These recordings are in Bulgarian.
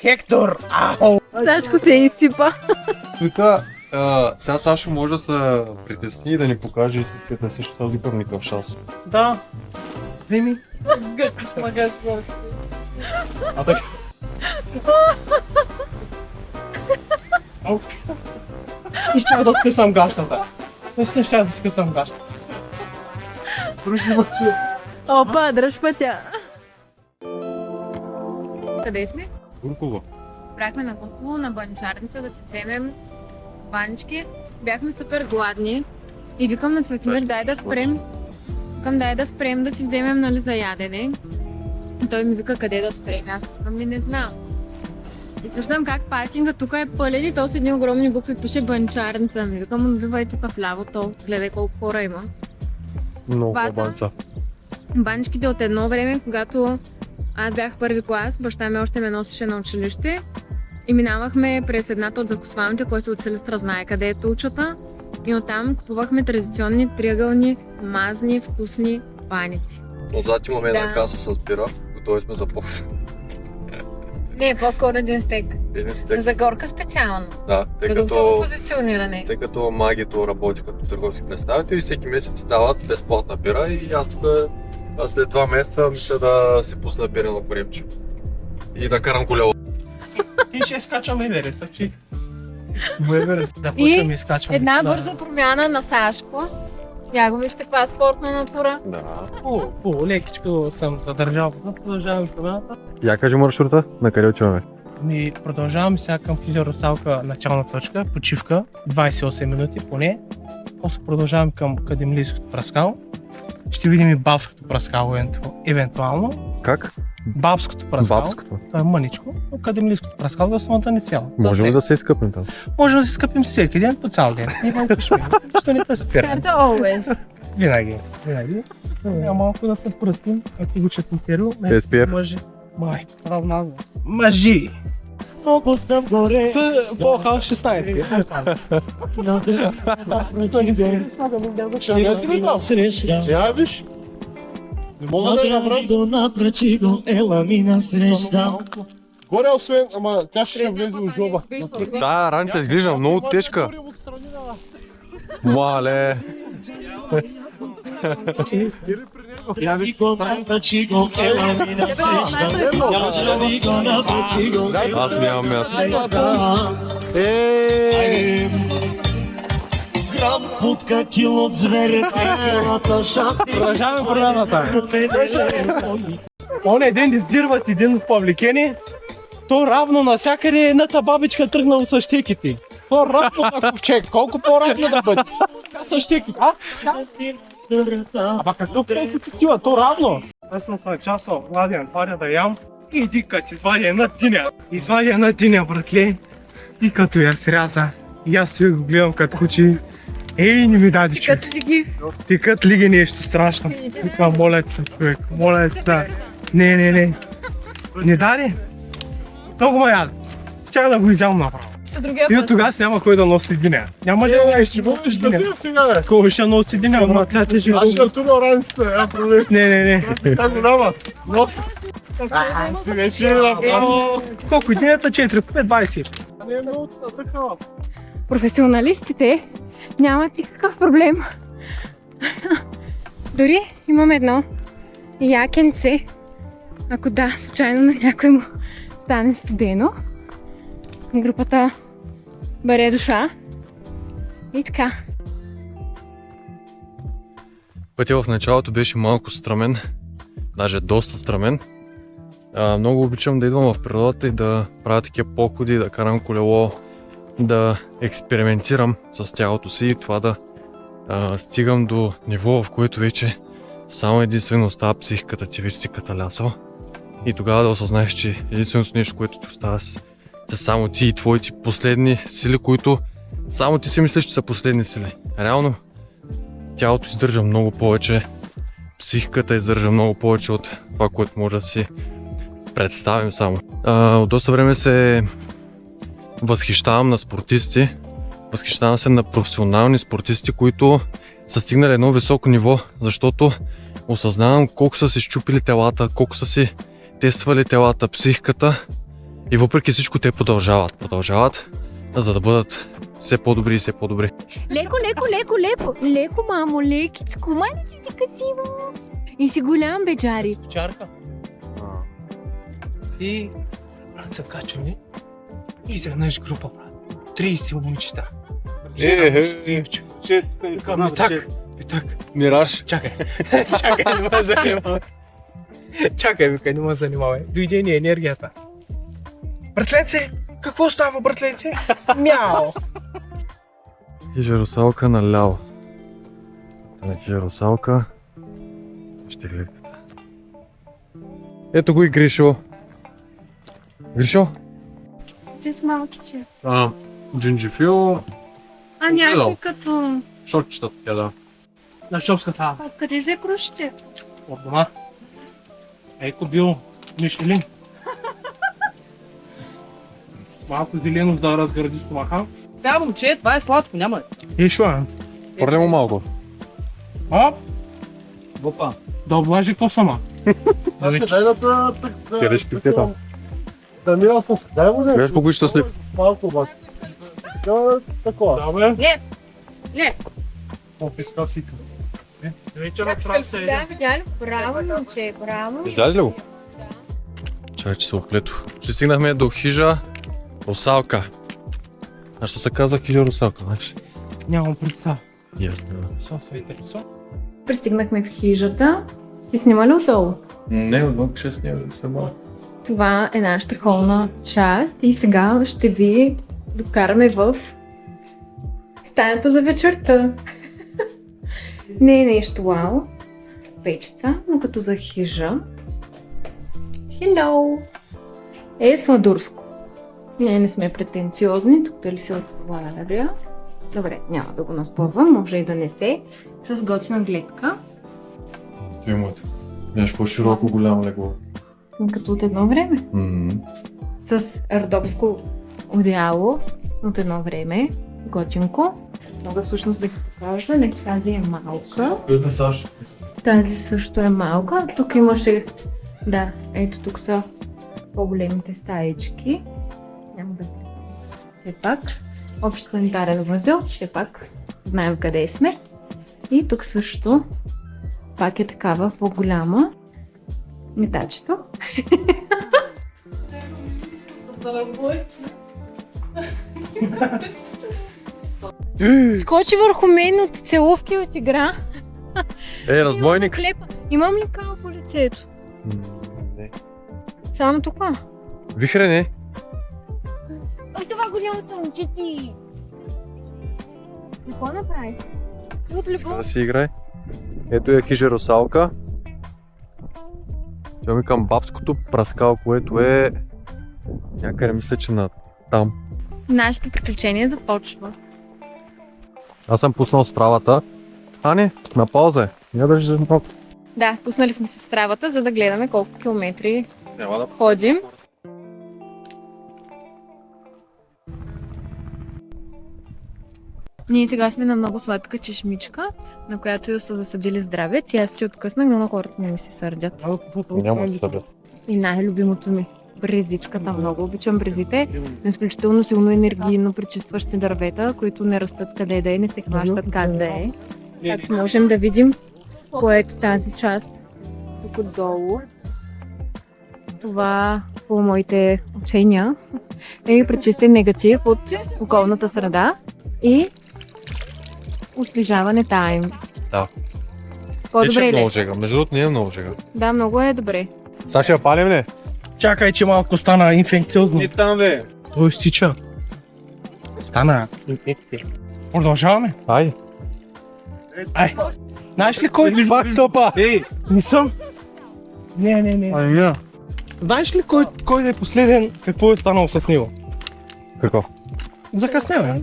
Хектор! Ау! Сашко се изсипа. Тука, сега Сашо може да се притесни и да ни покаже истинската също този към никакъв шанс. Да. Вими. А така. И ще да скъсам гащата. Наистина ще да скъсам гащата. Други мъче. Опа, дръж пътя. Къде сме? Гурково. Спряхме на Гурково, на баничарница да си вземем банички. Бяхме супер гладни и викам на Цветомир, дай да спрем. Викам, дай да спрем да си вземем, нали, за ядене. И той ми вика, къде да спрем. Аз викам, не знам. И виждам как паркинга тук е пълен и то с едни огромни букви пише баничарница. Ми викам, отбивай тук вляво, то гледай колко хора има. Много Това са банца. баничките от едно време, когато аз бях първи клас, баща ми още ме носеше на училище и минавахме през едната от закусвалните, който от Силистра знае къде е тулчата, и оттам купувахме традиционни триъгълни, мазни, вкусни баници. Отзад имаме една Да. каса с бира, готови сме за поход. Не, по-скоро един стек. Един стек. За горка специално. Да, тъй Продуктово като, позициониране. тъй като магито работи като търговски представител и всеки месец дават безплатна бира и аз тук след 2 месеца мисля да си пусна бира на коремче. И да карам колело. И ще изкачваме Еверест, че? Еверест. Да почваме и изкачваме. Една бърза промяна на Сашко. Я го вижте каква спортна натура. Да. Лекичко съм задържал. Продължаваме промяната. Я кажи маршрута, на къде отиваме? Ми продължаваме сега към Хижа Русалка, начална точка, почивка, 28 минути поне. После продължаваме към Академилийското праскало. Ще видим и Бабското праскало евентуално. Как? Бабското праскало. Бабското. Това е мъничко. Академилийското праскало е основната ни цяло. Можем ли да се изкъпнем там? Можем да се скъпим всеки ден по цял ден. Няма да шпим. Що не те спира? Карта always. Винаги. Няма малко да се пръснем, ако го четем перо. SPF. Мъжи. Май. Мъжи. Много съм горе. С Боха 16. Среща. Сега виж, не мога да я направя. Го напречи го, ела ми на среща. Горе освен, ама тя ще влезе в жоба. Да, раница изглежда много тежка. Мале. Я ви го напречи го, ела ми на среща. Я ви го напречи го, Аз нямам място. грам путка, кило звере, килата шахти. Продължаваме програмата. Оня ден издирват един в Павликени. То равно навсякъде едната бабичка тръгнала с щеките. То равно на ковчег. Колко по-равно да бъде? Как са щеки? Ама какъв просто тива? То равно. Аз съм в часъл, гладен, паря да ям. И дикът извадя една диня. Извадя една диня, братле. И като я сряза. И аз стоя го гледам като кучи. Ей, не ми даде човек. Тикат ли ги? Тикат ли ги нещо страшно? Тука, моля се, човек, моля се. Не. Не даде? Много ме ядат. Чак да го изям направо. С другия И от път. тогава няма кой да носи диня. Няма да носи диня. Сега, бе. Кой ще носи диня, братле, ти Аз ще тумал раницата, я проблем. Не. Там минава. Нос. Ти вече е направо. Колко динята? 4, 5, 20. Не е много такава. Професионалистите нямат никакъв проблем. Дори имам едно якенце. Ако да, случайно на някой му стане студено. Групата бере душа. И така. Пътя в началото беше малко стръмен, даже доста стръмен. Много обичам да идвам в природата и да правя такива походи, да карам колело, да експериментирам с тялото си и това да стигам до ниво, в което вече само единствено остава психиката ти, вече си каталясал. И тогава да осъзнаеш, че единственото нещо, което ти остава са само ти и твоите последни сили, които само ти си мислиш, че са последни сили. Реално тялото издържа много повече, психиката издържа много повече от това, което може да си представим само. От доста време се възхищавам на спортисти, възхищавам се на професионални спортисти, които са стигнали едно високо ниво, защото осъзнавам колко са си счупили телата, колко са си тествали телата, психиката И въпреки всичко те продължават, за да бъдат все по-добри и все по-добри. Леко, леко, леко, леко. Леко, мамо, лекичко. Май ти си красиво. И си голям, бе, Джари. Овчарка. И брат се качваме. И изведнъж група, брат. 30 момичета. Так. Мираж. Чакай, не ме занимавай. Чакай, вика, не ме занимавай. Дойде ни енергията. Братленце, какво става, братленце? Мяу! Хижа русалка наляво. На хижа русалка. Ще гледката. Ето го и Гришо. Гришо? Те са малките. Джинджифил. А някакви като... Шортчета такива, да. На шопската. А къде се крушите? От дома. Ейко бил Мишелин. Малко зелено да разгради стомаха. Да, момче, това е сладко, няма. И шо е? Хвърля му малко. Оп! Опа. Да облажи косама. Дай да Къдеш питета. да мира с... Дай му да... Гледаш колко е щастлив. Малко обаче. Да, такова. Да, бе. Не. Конфискацията. Вечера Как трябва сте да сега видяли? Браво, момче, браво. Изляли ли го? Чакай, че се оплето. Ще стигнахме до хижа русалка. А що се казва хижа русалка, значи? Нямам представа. Ясно. Собствените лицо. Пристигнахме в хижата. Ти снима ли отдолу? Не, отвън 6 няма да се мога. Това е нашата холна част и сега ще ви докараме в стаята за вечерта. Не е нещо вау. Печица, но като за хижа. Hello! Е сладурско. Ние не сме претенциозни, тук дали се отваря. Добре, няма да го напървам, може и да не се. С готина гледка. Той моето. Нямаш по-широко голямо легло. Като от едно време. С ардобско одеяло от едно време. Готинко. Мога всъщност да ви покажа. Не, тази е малка. Тази също е малка. Тук имаше... Да, ето тук са по-големите стаечки. Няма да... Все пак. Общ санитарен възел. Все пак. Знаем къде сме. И тук също пак е такава по-голяма. Метачето. Скочи върху мен от целувки от игра. Разбойник! Имам ли кал по лицето? Не. Само тук. Вихре не. Ой, това голямото момче ти! Какво направи? Иска да си играе. Ето е хижа русалка. Отиваме към бабското праскало, което е някъде мисля, че на там. Нашето приключение започва. Аз съм пуснал стравата. Ани, на пауза е. Я да виждам малко. Да, пуснали сме се стравата, за да гледаме колко километри Няма да ходим. Ние сега сме на много сладка чешмичка, на която са засадили здравец и аз си откъснах, но на хората не ми се сърдят. Няма да се събят. И най-любимото ми брезичката. Много обичам брезите. Изключително силно енергийно пречистващи дървета, които не растат къде да е, не се хващат как да е. Както можем да видим, което тази част тук отдолу. Това, по моите учения, е пречистен негатив от околната среда и освежаване тайм. Да. По-добре е ли? много жега. Между другото не е много жега. Да, много е добре. Сега ще я палим ли? Чакай, че малко стана инфекциозно. Не там бе. Той стича. Стана инфекция. Продължаваме. Ай. Ай. Знаеш ли кой? Пак стопа. Не съм. Не. Знаеш ли кой е последен? Какво е станало с него? Какво? Закъснява.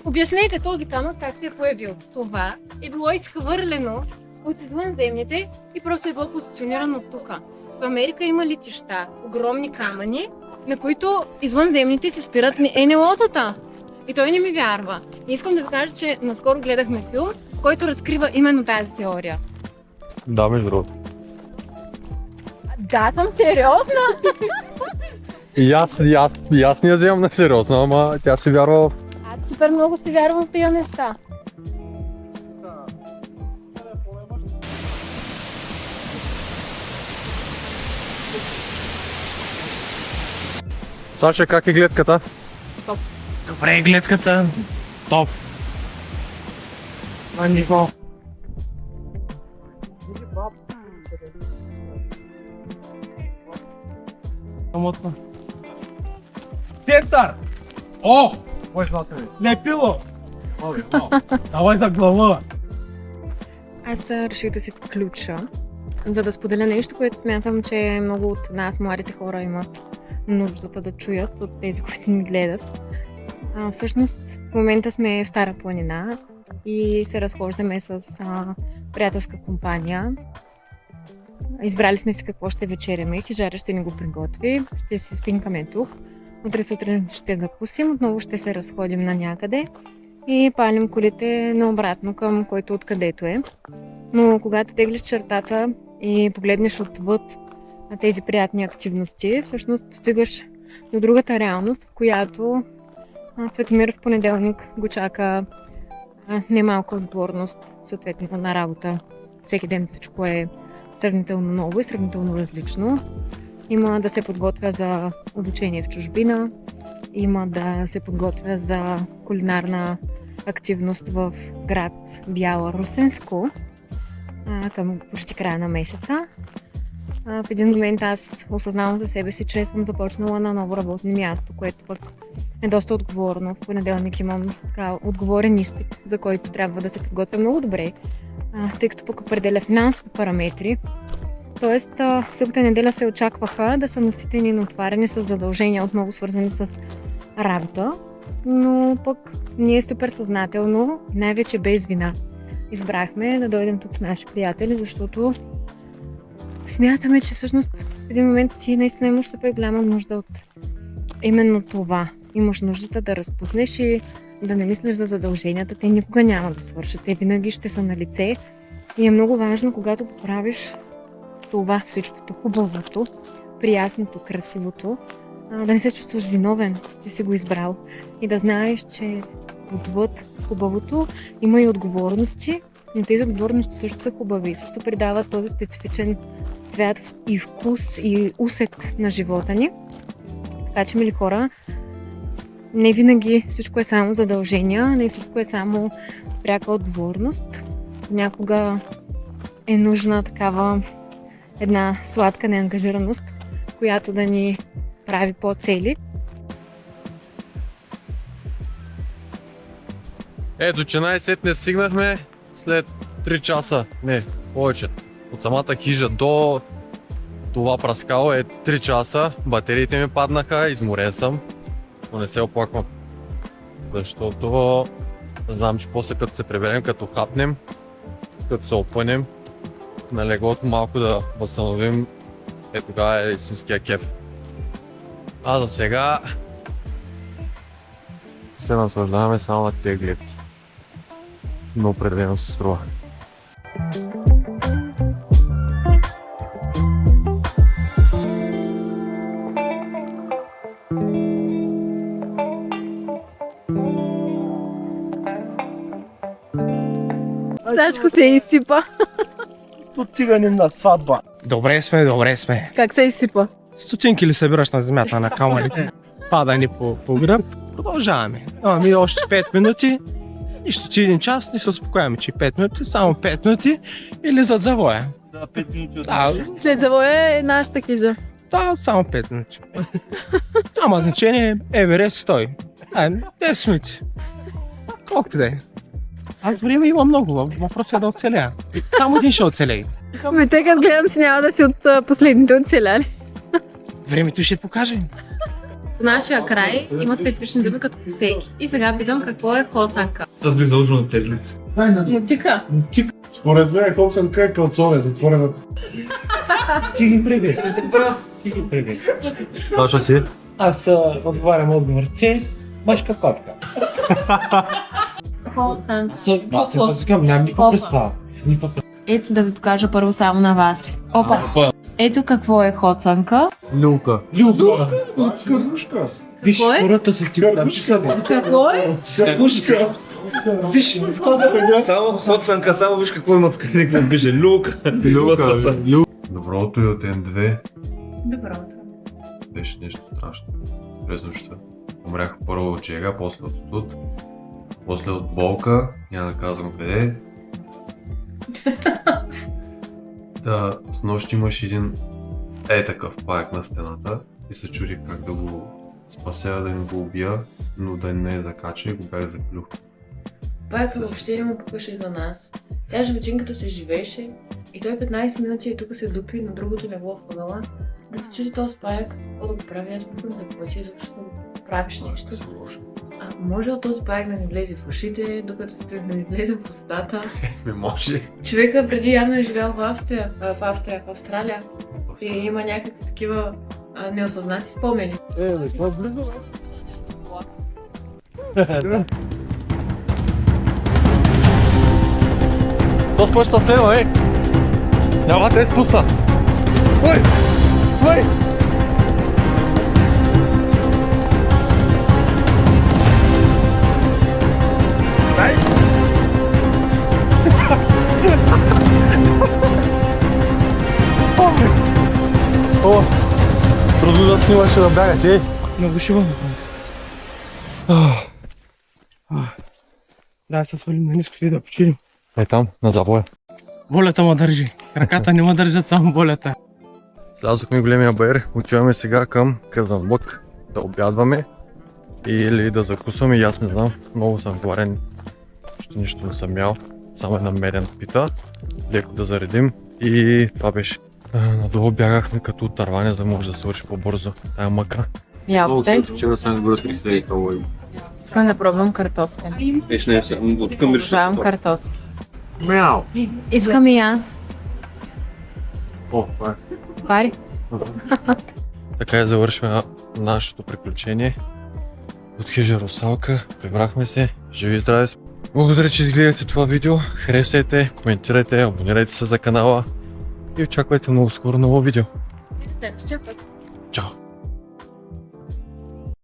Обяснете този камък как се е появил. Това е било изхвърлено от извънземните и просто е било позиционирано тук. В Америка има летища, огромни камъни, на които извънземните се спират НЛО-тата. И той не ми вярва. И искам да ви кажа, че наскоро гледахме филм, който разкрива именно тази теория. Да, между другото. Да, съм сериозна! И аз не я вземам на сериозно, ама тя си вярва в... Аз супер много си вярвам в тия неща. Саша, как е гледката? Добре, гледката. Топ. На ниво. Самотно. Петър! О! Ой, златен. Лепило! Давай за глава. Аз реших да се включа, за да споделя нещо, което смятам, че много от нас, младите хора, имат нуждата да чуят от тези, които ни гледат. Всъщност, в момента сме в Стара планина и се разхождаме с приятелска компания. Избрали сме си какво ще вечеряме. Хижаря ще ни го приготви. Ще си спинкаме тук. Утре сутрин ще запусим. Отново ще се разходим на някъде. И палим колите наобратно към който откъдето е. Но когато теглиш чертата и погледнеш отвъд на тези приятни активности, всъщност стигаш до другата реалност, в която Цветомир в понеделник го чака немалка отговорност, съответно на работа. Всеки ден всичко е сравнително ново и сравнително различно. Има да се подготвя за обучение в чужбина, има да се подготвя за кулинарна активност в град Бяла Русенско към почти края на месеца. В един момент аз осъзнавам за себе си, че съм започнала на ново работно място, което пък е доста отговорно. В понеделник имам отговорен изпит, за който трябва да се подготвя много добре, тъй като пък определя финансови параметри. Тоест, събота и неделя се очакваха да са наситени на отваряне с задължения, отново свързани с работа, но пък ние супер съзнателно, най-вече без вина, избрахме да дойдем тук с наши приятели, защото смятаме, че всъщност в един момент ти наистина имаш супер голяма нужда от именно това. Имаш нуждата да разпуснеш и да не мислиш за задълженията. Те никога няма да свършат. Те винаги ще са на лице. И е много важно, когато го правиш това, всичкото хубавото, приятното, красивото, да не се чувстваш виновен, че си го избрал. И да знаеш, че отвъд хубавото има и отговорности, но тези отговорности също са хубави и също придават този специфичен цвят и вкус и усет на живота ни. Така че, мили хора, не винаги всичко е само задължения, не всичко е само пряка отговорност. Някога е нужна такава една сладка неангажираност, която да ни прави по-цели. До Ченай-сет не стигнахме след 3 часа, не, повече. От самата хижа до това праскало е 3 часа, батериите ми паднаха, изморен съм, но не се оплаквам. Защото знам, че после като се приберем, като хапнем, като се опънем на леглото малко да възстановим, тогава е истинския кеф. А за сега се наслаждаваме само на тия гледки. Но определено се струва. Сашко се изсипа. Тут циганин на сватба. Добре сме. Как се изсипа? Стотинки ли събираш на земята на камъните? Пада ни по гръб. Продължаваме. Ми още 5 минути. Нищо, че 1 час, не се успокояваме, че 5 минути, само 5 минути или зад завоя. Да, 5 минути от След завоя е нашата хижа. Да, само 5 минути. Няма значение, Еверест стой. 10 минути. Колкото да е. Аз време има много, въпросът е да оцеля. Само един ще оцелей. Те като гледам, че няма да си от последните оцеляли. Времето ще покаже. По нашия край има специфични думи като по всеки. И сега питам какво е хоцанка. Аз бих заложил на теглица. Мотика. Според мен колцанка е кълцове, затворена. Ти ги прибери. Саша, ти? Аз отговарям отговор С, мъжка котка. Хоцанка. Аз се възикам, нямам никаква представа. Ето да ви покажа първо само на вас. Опа! Ето какво е хоцанка. Люка. Кавушка. Виж, Кой? хората са ти Какво е? Кавушка. Виж, Само хоцанка, само виж какво имат къде да пише. Люка. Добро утро и от N2 Добро утро. беше нещо страшно. През нощта. Умрях първо от чега, после от студ, после от болка, няма да казвам къде. Да, с нощ имаш един такъв паяк на стената и се чудих как да го спася, да не го убия, но да не закача и го бях заклюх. Паяка въобще не му пукаше за нас. Тя животинката се живееше и той 15 минути и тук се дупи на другото легло в ъгъла да се чуди този паяк, какво да го прави, аз пукам за плачи, защото правиш нещо. А може от този паяк да ни влезе в ушите, докато спих да ни влезе в устата. Не може. Човека преди явно е живял в Австралия и има някакви такива неосъзнати спомени. То спъща сема, ей! Няма те спусна! Ой! Ой! Дай! О! Трудно да снимаше да бягаш, ей! много шибано. Да, се свалим на ниско и да починим. Ей там, на забоя. Волята ме държи. Краката не ме държат, само волята. Слязохме големия баер, отиваме сега към Казанлък да обядваме или да закусваме, и аз не знам, много съм гларен, още нищо не съм ял, само една меден пита, леко да заредим и това беше. Надолу бягахме като отърване, за да може да свърши по-бързо тая мъка. Ябте. Вчера съм сбръсках да и калории. Искам да пробвам картофите. Виж, не съм от към Обожавам картофи. Мяу. Искам и аз. О, това е. Пари? Така и завършва нашето приключение от хижа Русалка. Прибрахме се, живи и здрави. Благодаря, че изгледахте това видео. Харесайте, коментирайте, абонирайте се за канала и очаквайте много скоро ново видео. Следващия път.